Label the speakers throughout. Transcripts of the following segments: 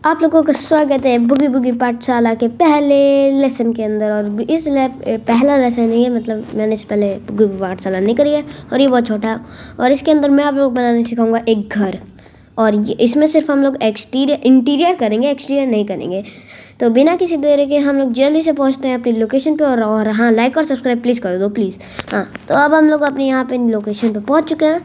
Speaker 1: आप लोगों का स्वागत है बुगी बुगी पाठशाला के पहले लेसन के अंदर। और इस पहला लेसन है ये, मतलब मैंने इससे पहले बुगी बुगी पाठशाला नहीं करी है और ये बहुत छोटा है। और इसके अंदर मैं आप लोग बनाने सिखाऊंगा एक घर, और ये इसमें सिर्फ हम लोग इंटीरियर करेंगे, एक्सटीरियर नहीं करेंगे। तो बिना किसी देरी के हम लोग जल्दी से पहुंचते हैं अपनी लोकेशन पे। और हाँ, लाइक और सब्सक्राइब प्लीज़ कर दो प्लीज़। हाँ, तो अब हम लोग अपने यहाँ पे लोकेशन पे पहुँच चुके हैं।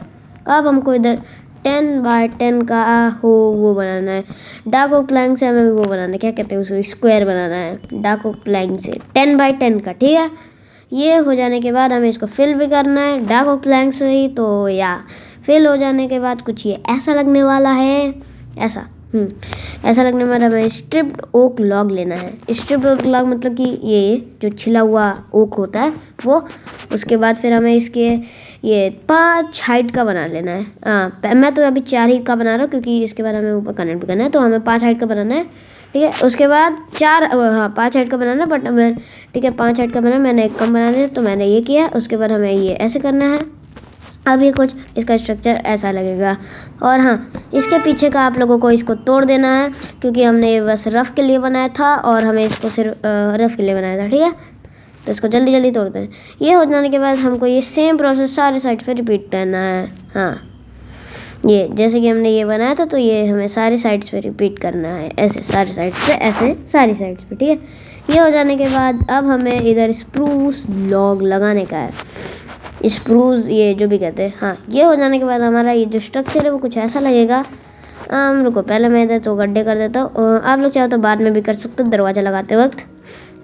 Speaker 1: अब हमको इधर 10x10 का वो बनाना है। डाक ओक प्लैंक से हमें वो बनाना है, क्या कहते हैं उसको, स्क्वायर बनाना है डाक ओक प्लैंक से 10x10 का, ठीक है। ये हो जाने के बाद हमें इसको फिल भी करना है डाक ओक प्लैंक से ही। तो या फिल हो जाने के बाद कुछ ये ऐसा लगने वाला है, ऐसा लगने वाला हमें स्ट्रिप्ड ओक लॉग लेना है। स्ट्रिप्ड ओक लॉग मतलब कि ये जो छिला हुआ ओक होता है वो। उसके बाद फिर हमें इसके ये 5 हाइट का बना लेना है। मैं तो अभी 4 ही का बना रहा हूँ क्योंकि इसके बाद हमें ऊपर कनेक्ट भी करना है। तो हमें 5 हाइट का बनाना है, ठीक है। उसके बाद 5 हाइट का बनाना है, बट मैं ठीक है 5 हाइट का बनाना, मैंने एक कम बनाना है तो मैंने ये किया। उसके बाद हमें ये ऐसे करना है। अब ये कुछ इसका स्ट्रक्चर ऐसा लगेगा। और हाँ, इसके पीछे का आप लोगों को इसको तोड़ देना है क्योंकि हमने ये बस रफ़ के लिए बनाया था और हमें इसको सिर्फ रफ़ के लिए बनाया था, ठीक है। तो इसको जल्दी जल्दी तोड़ते हैं। ये हो जाने के बाद हमको ये सेम प्रोसेस सारे साइड पे रिपीट करना है। हाँ, ये जैसे कि हमने ये बनाया था तो ये हमें सारी साइड्स पे रिपीट करना है, ऐसे सारी साइड्स पे, ऐसे सारी साइड्स पे, ठीक है। ये हो जाने के बाद अब हमें इधर स्प्रूस लॉग लगाने का है, स्प्रूस ये जो भी कहते हैं। हाँ, ये हो जाने के बाद हमारा ये जो स्ट्रक्चर है वो कुछ ऐसा लगेगा। रुको, पहले मैं इधर तो गड्ढे कर देता हूँ। आप लोग चाहो तो बाद में भी कर सकते हो दरवाज़ा लगाते वक्त।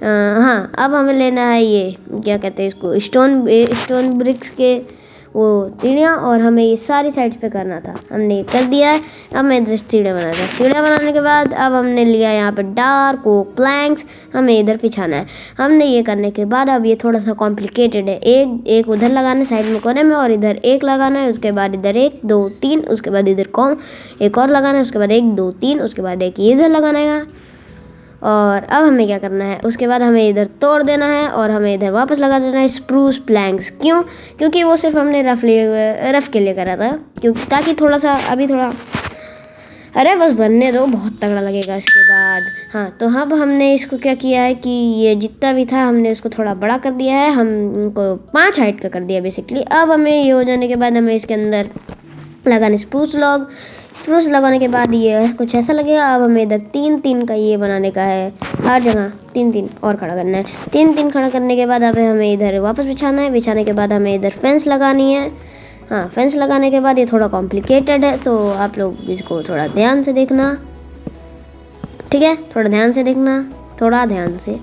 Speaker 1: हाँ, अब हमें लेना है ये क्या कहते हैं इसको, स्टोन ब्रिक्स के वो सीढ़ियाँ, और हमें ये सारी साइड्स पे करना था। हमने ये कर दिया है। अब मैं इधर सीढ़ियाँ बनाना था। सीढ़ियाँ बनाने के बाद अब हमने लिया यहाँ पे डार्क ओक प्लैंक्स, हमें इधर बिछाना है। हमने ये करने के बाद अब ये थोड़ा सा कॉम्प्लिकेटेड है। एक उधर लगाना है साइड में कोने में, और इधर एक लगाना है। उसके बाद इधर 1 2 3, उसके बाद इधर एक और लगाना है। उसके बाद 1 2 3, उसके बाद एक ये इधर लगाना है। और अब हमें क्या करना है, उसके बाद हमें इधर तोड़ देना है और हमें इधर वापस लगा देना है स्प्रूस प्लैंक्स। क्यों? क्योंकि वो सिर्फ हमने रफ़ के लिए करा था, क्योंकि ताकि थोड़ा सा अभी थोड़ा, अरे बस बनने दो, बहुत तगड़ा लगेगा इसके बाद। हाँ, तो अब हमने इसको क्या किया है कि ये जितना भी था हमने उसको थोड़ा बड़ा कर दिया है। हमको 5 हाइट का कर दिया बेसिकली। अब हमें ये हो जाने के बाद हमें इसके अंदर लगाने स्प्रूस लगाने के बाद ये कुछ ऐसा लगेगा। अब हमें इधर 3-3 का ये बनाने का है, हर जगह 3-3 और खड़ा करना है। 3-3 खड़ा करने के बाद हमें इधर वापस बिछाना है। बिछाने के बाद हमें इधर फेंस लगानी है। हाँ, फेंस लगाने के बाद ये थोड़ा कॉम्प्लिकेटेड है, तो आप लोग इसको थोड़ा ध्यान से देखना, ठीक है। थोड़ा ध्यान से देखना, थोड़ा ध्यान से।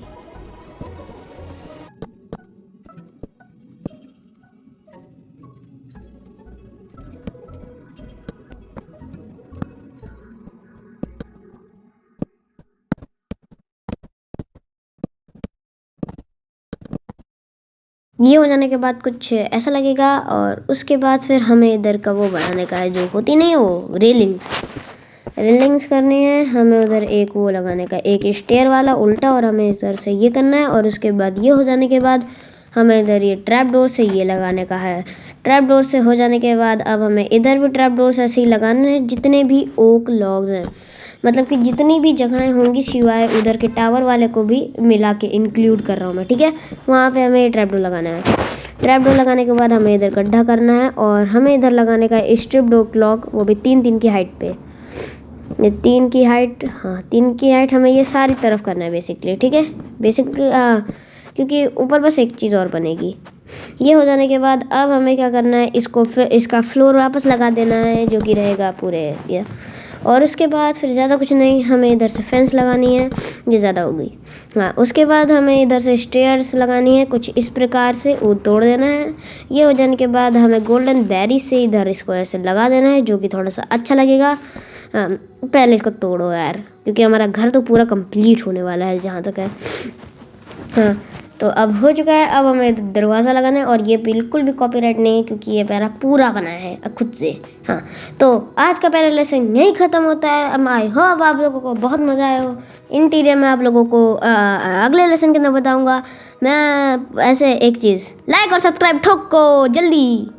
Speaker 1: ये हो जाने के बाद कुछ ऐसा लगेगा। और उसके बाद फिर हमें इधर का वो बनाने का है, जो होती नहीं है वो रेलिंग्स करनी है। हमें उधर एक वो लगाने का, एक स्टेयर वाला उल्टा, और हमें इधर से ये करना है। और उसके बाद ये हो जाने के बाद हमें इधर ये ट्रैप डोर से ये लगाने का है। ट्रैप डोर से हो जाने के बाद अब हमें इधर भी ट्रैप डोर से ऐसे ही लगाने हैं, जितने भी ओक लॉग्स हैं, मतलब कि जितनी भी जगहें होंगी सिवाय उधर के टावर वाले को भी मिला के इंक्लूड कर रहा हूँ मैं, ठीक है। वहाँ पे हमें ट्रैप डोर लगाना है। ट्रैप डोर लगाने के बाद हमें इधर गड्ढा करना है, और हमें इधर लगाने का स्ट्रिप्ड ओक लॉग, वो भी 3-3 की हाइट पे। ये 3 की हाइट, हाँ 3 की हाइट हमें ये सारी तरफ करना है बेसिकली, ठीक है। बेसिकली क्योंकि ऊपर बस एक चीज़ और बनेगी। ये हो जाने के बाद अब हमें क्या करना है, इसका फ्लोर वापस लगा देना है, जो कि रहेगा पूरे ये। और उसके बाद फिर ज़्यादा कुछ नहीं, हमें इधर से फेंस लगानी है, ये ज़्यादा हो गई। हाँ, उसके बाद हमें इधर से स्टेयर्स लगानी है कुछ इस प्रकार से, वो तोड़ देना है। ये हो जाने के बाद हमें गोल्डन बेरी से इधर इसको ऐसे लगा देना है, जो कि थोड़ा सा अच्छा लगेगा। हाँ, पहले इसको तोड़ो यार, क्योंकि हमारा घर तो पूरा कंप्लीट होने वाला है जहाँ तक है। हाँ, तो अब हो चुका है। अब हमें दरवाज़ा लगाना है, और ये बिल्कुल भी कॉपीराइट नहीं है क्योंकि ये मेरा पूरा बना है खुद से। हाँ, तो आज का पहला लेसन यहीं ख़त्म होता है। अब आई होप आप लोगों को बहुत मज़ा आया हो। इंटीरियर में आप लोगों को अगले लेसन के अंदर बताऊँगा मैं। ऐसे एक चीज़, लाइक और सब्सक्राइब ठोको जल्दी।